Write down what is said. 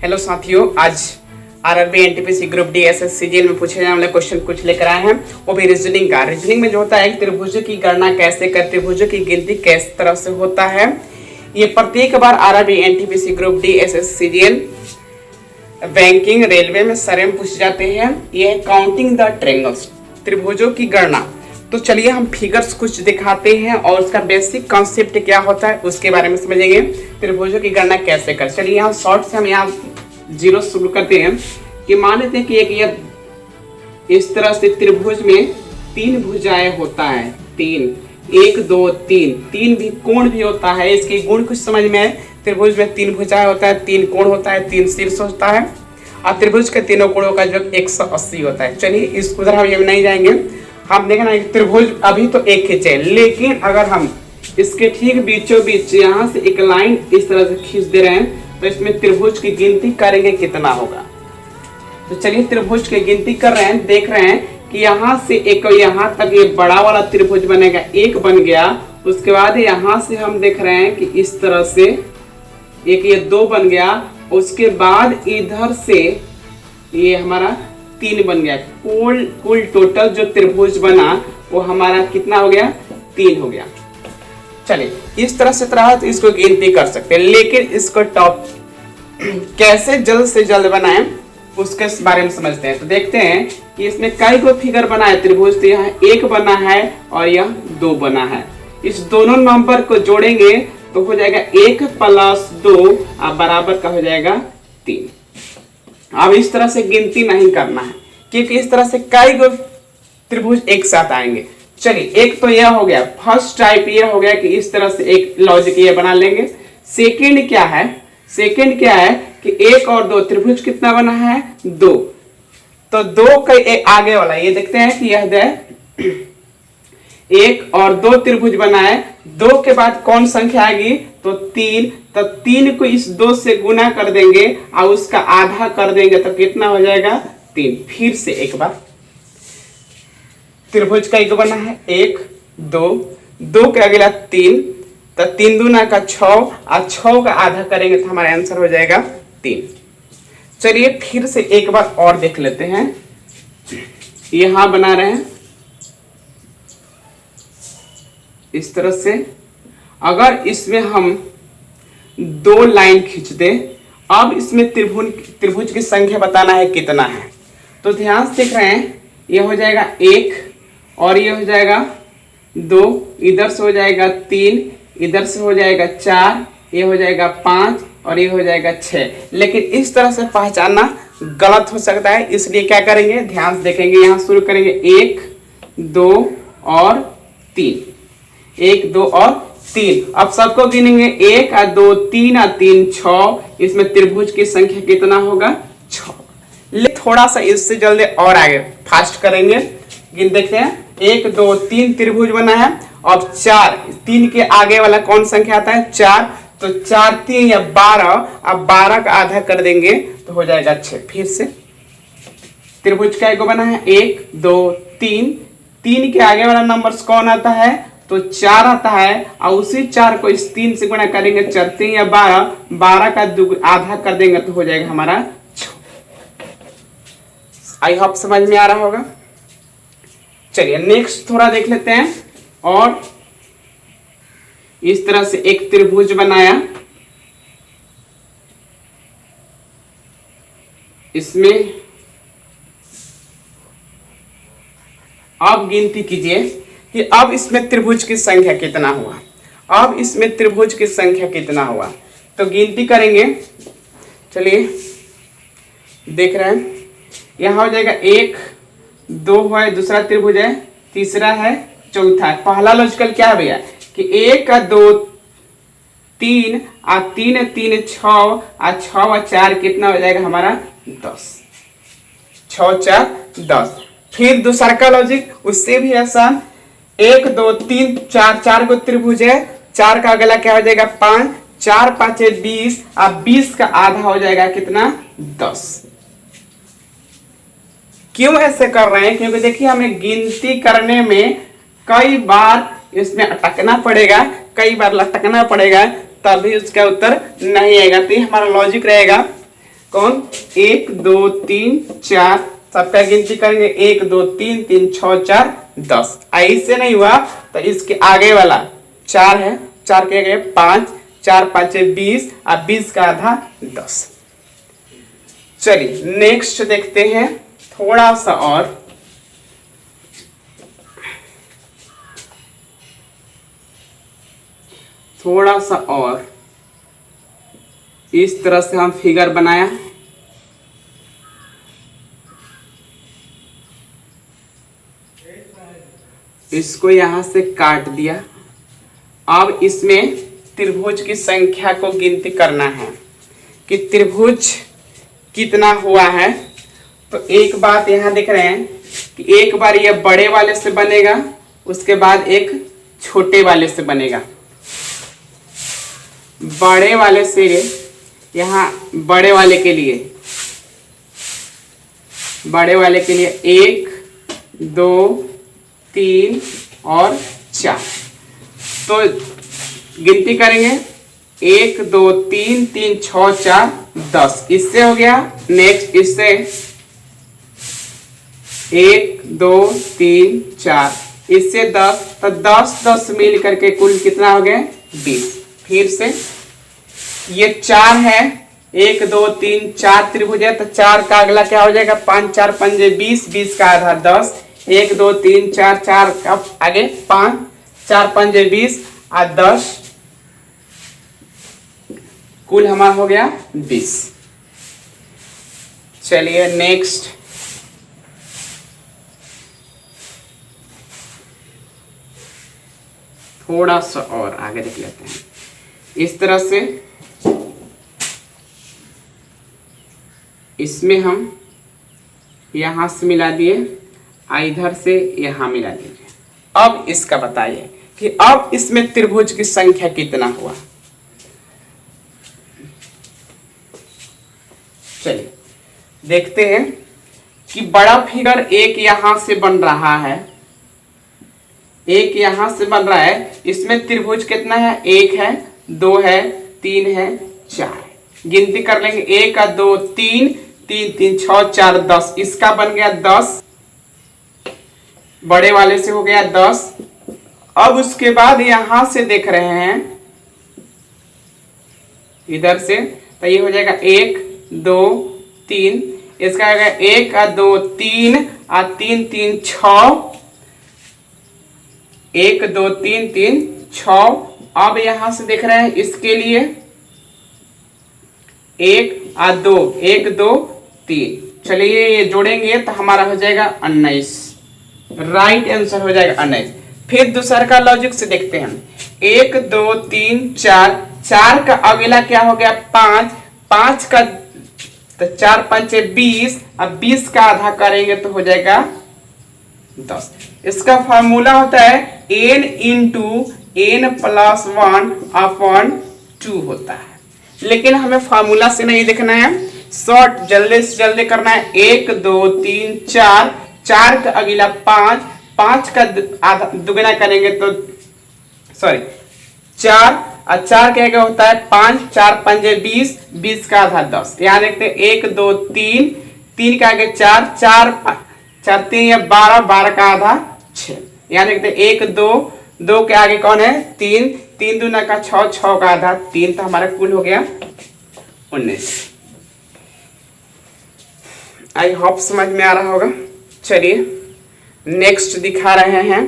Hello साथियों, आज RRB NTPC group D SS CGL में पूछे जाने वाले क्वेश्चन कुछ लेकर आए हैं, वो भी रीजनिंग का। रीजनिंग में जो होता है त्रिभुजों की गणना कैसे कर, त्रिभुजों की गिनती किस तरह से होता है, ये प्रत्येक बार RRB NTPC group D SS CGL banking railway में सर्वे में पूछे जाते हैं। ये है काउंटिंग द ट्रायंगल्स, त्रिभुजों की गणना। तो चलिए हम फिगर्स कुछ दिखाते हैं और उसका बेसिक कॉन्सेप्ट क्या होता है उसके बारे में समझेंगे। त्रिभुजों की गणना कैसे कर, चलिए यहाँ शॉर्ट से हम यहाँ जीरो शुरू करते हैं कि मान लेते हैं कि एक ये इस तरह से त्रिभुज में तीन भुजाएं होता है, तीन, एक दो तीन, तीन भी कोण भी होता है। इसके गुण कुछ समझ में आए। त्रिभुज में तीन भुजाएं होता है, तीन कोण होता है, तीन शीर्ष होता है और त्रिभुज के तीनों कोणों का जो 180 होता है। चलिए इस उधर हम नहीं जाएंगे, हम देखना त्रिभुज अभी तो एक खींचे, लेकिन अगर हम इसके ठीक बीचों बीच यहाँ से एक लाइन इस तरह से खींच दे रहे हैं तो इसमें त्रिभुज की गिनती करेंगे कितना होगा। तो चलिए त्रिभुज की गिनती कर रहे हैं, देख रहे हैं कि यहाँ से एक यहाँ तक ये बड़ा वाला त्रिभुज बनेगा, एक बन गया। उसके बाद यहाँ से हम देख रहे हैं कि इस तरह से एक ये दो बन गया। उसके बाद इधर से ये हमारा तीन बन गया। कुल टोटल जो त्रिभुज बना वो हमारा कितना हो गया, तीन हो गया। चलिए इस तरह से तो इसको गिनती कर सकते हैं, लेकिन इसको टॉप कैसे जल्द से जल्द बनाएं उसके बारे में समझते हैं। तो देखते हैं कि इसमें कई को फिगर बना है त्रिभुज। तो यहाँ एक बना है और यह दो बना है। इस दोनों नंबर को जोड़ेंगे तो हो जाएगा 1 + 2 और बराबर का हो जाएगा 3। अब इस तरह से गिनती नहीं करना है क्योंकि इस तरह से कई गो त्रिभुज एक साथ आएंगे। चलिए एक तो यह हो गया, फर्स्ट टाइप यह हो गया कि इस तरह से एक लॉजिक ये बना लेंगे। सेकंड क्या है, सेकंड क्या है कि एक और दो त्रिभुज कितना बना है, दो। तो दो का आगे वाला ये देखते हैं कि यह एक और दो त्रिभुज बना है, दो के बाद कौन संख्या आएगी तो तीन। तो तीन को इस दो से गुना कर देंगे और उसका आधा कर देंगे तो कितना हो जाएगा, 3। फिर से एक बार त्रिभुज का एक बना है, एक दो, दो के अगला तीन, तो 3 दूना का 6 और 6 का आधा करेंगे तो हमारा आंसर हो जाएगा 3। चलिए फिर से एक बार और देख लेते हैं। यहां बना रहे हैं इस तरह से। अगर इसमें हम दो लाइन खींच दें, अब इसमें त्रिभुज की संख्या बताना है कितना है। तो ध्यान से देख रहे हैं, यह हो जाएगा 1 और ये हो जाएगा 2, इधर से हो जाएगा 3, इधर से हो जाएगा 4, ये हो जाएगा 5 और ये हो जाएगा 6। लेकिन इस तरह से पहचानना गलत हो सकता है, इसलिए क्या करेंगे, ध्यान से देखेंगे। यहाँ शुरू करेंगे 1 2 और 3, 1 2 और 3। अब सबको गिनेंगे 1 और 2 3 और 3 6। इसमें त्रिभुज की संख्या कितना होगा, 6। ले थोड़ा सा इससे जल्दी और आगे फास्ट करेंगे, गिन देखते हैं। 1 2 3 त्रिभुज बना है। अब 4, 3 के आगे वाला कौन संख्या आता है, 4। तो 4 3 या 12, अब 12 का आधा कर देंगे तो हो जाएगा 6। फिर से त्रिभुज का एक बना है, 1 2 3, 3 के आगे वाला नंबर कौन आता है तो 4 आता है और उसी 4 को इस 3 से गुणा करेंगे, 4 3 या 12, 12 का आधा कर देंगे तो हो जाएगा हमारा 6। आई होप समझ में आ रहा होगा। चलिए नेक्स्ट थोड़ा देख लेते हैं। और इस तरह से एक त्रिभुज बनाया, इसमें अब गिनती कीजिए कि अब इसमें त्रिभुज की संख्या कितना हुआ, अब इसमें त्रिभुज की संख्या कितना हुआ। तो गिनती करेंगे, चलिए देख रहे हैं। यहां हो जाएगा 1 2 है, दूसरा त्रिभुज है, तीसरा है, चौथा है। पहला लॉजिकल क्या है भैया कि 1 और 2 3 और 3 3 6 और 6 और 4 कितना हो जाएगा हमारा 10। 6 4 10। फिर दूसरा का लॉजिक उससे भी आसान, 1 2 3 4, 4 को त्रिभुज है, 4 का अगला क्या हो जाएगा 5, 4 5 20 और 20 का आधा हो जाएगा कितना 10। क्यों ऐसे कर रहे हैं, क्योंकि देखिए हमें गिनती करने में कई बार इसमें अटकना पड़ेगा, कई बार लटकना पड़ेगा, तभी उसका उत्तर नहीं आएगा। तो ये हमारा लॉजिक रहेगा। कौन? 1 2 3 4, सबका गिनती करेंगे 1 2 3 3 6 4 10। इससे नहीं हुआ तो इसके आगे वाला 4 है, 4 के आगे 5, 4 5 20 और 20 का आधा 10। चलिए नेक्स्ट देखते हैं थोड़ा सा और। इस तरह से हम फिगर बनाया। इसको यहां से काट दिया। अब इसमें त्रिभुज की संख्या को गिनती करना है कि त्रिभुज कितना हुआ है। तो एक बात यहां देख रहे हैं कि एक बार ये बड़े वाले से बनेगा, उसके बाद एक छोटे वाले से बनेगा। बड़े वाले से यहाँ बड़े वाले के लिए 1 2 3 और 4। तो गिनती करेंगे 1 2 3 3 6 4 10। इससे हो गया। नेक्स्ट इससे 1 2 3 4, इससे 10, तो 10 10 मिल करके कुल कितना हो गया? 20। फिर से ये 4 है, 1 2 3 4 त्रिभुज है, तो 4 का अगला क्या हो जाएगा? 5 4 5 20, 20 का आधा 10। 1 2 3 4 4 अब आगे 5 4 5 20 और 10, कुल हमारा हो गया 20। चलिए नेक्स्ट थोड़ा सा और आगे देख लेते हैं। इस तरह से इसमें हम यहां से मिला दिए, इधर से यहां मिला दीजिए। अब इसका बताइए कि अब इसमें त्रिभुज की संख्या कितना हुआ। चलिए देखते हैं कि बड़ा फिगर एक यहां से बन रहा है, एक यहां से बन रहा है। इसमें त्रिभुज कितना है? 1 है, 2 है, 3 है, 4 है। गिनती कर लेंगे 1 2 3 3 3 6 4 10। इसका बन गया 10, बड़े वाले से हो गया 10। अब उसके बाद यहां से देख रहे हैं इधर से, तो ये हो जाएगा 1 2 3, इसका आएगा 1 2 3 और 3 3 6, 1 2 3 3 6। अब यहां से देख रहे हैं इसके लिए 1 2 1 2 3। चलिए ये जोड़ेंगे तो हमारा हो जाएगा 19। राइट आंसर हो जाएगा 19। फिर दूसरा का लॉजिक से देखते हैं। 1 2 3 4, 4 का अगला क्या हो गया? 5, 5 का तो 4 5 20, अब 20 का आधा करेंगे तो हो जाएगा 10। इसका फॉर्मूला होता है n into n plus 1 upon 2 होता है। लेकिन हमें फार्मूला से नहीं देखना है, शॉर्ट जल्दी से जल्दी करना है। 1 2 3 4, 4 का अगला 5, 5 का आधा दुगना करेंगे तो 4 और 4 क्या क्या होता है? 5 4 5 20, 20 का आधा 10। यहाँ देखते हैं 1 2 3, 3 का आगे 4 4 4 3 या 12, 12 का आधा 6। यहाँ देखते 1 2, 2 के आगे कौन है? 3, 3 दूना का 6, 6 का आधा 3, तो हमारा कुल हो गया 19। आई होप समझ में आ रहा होगा। चलिए नेक्स्ट दिखा रहे हैं।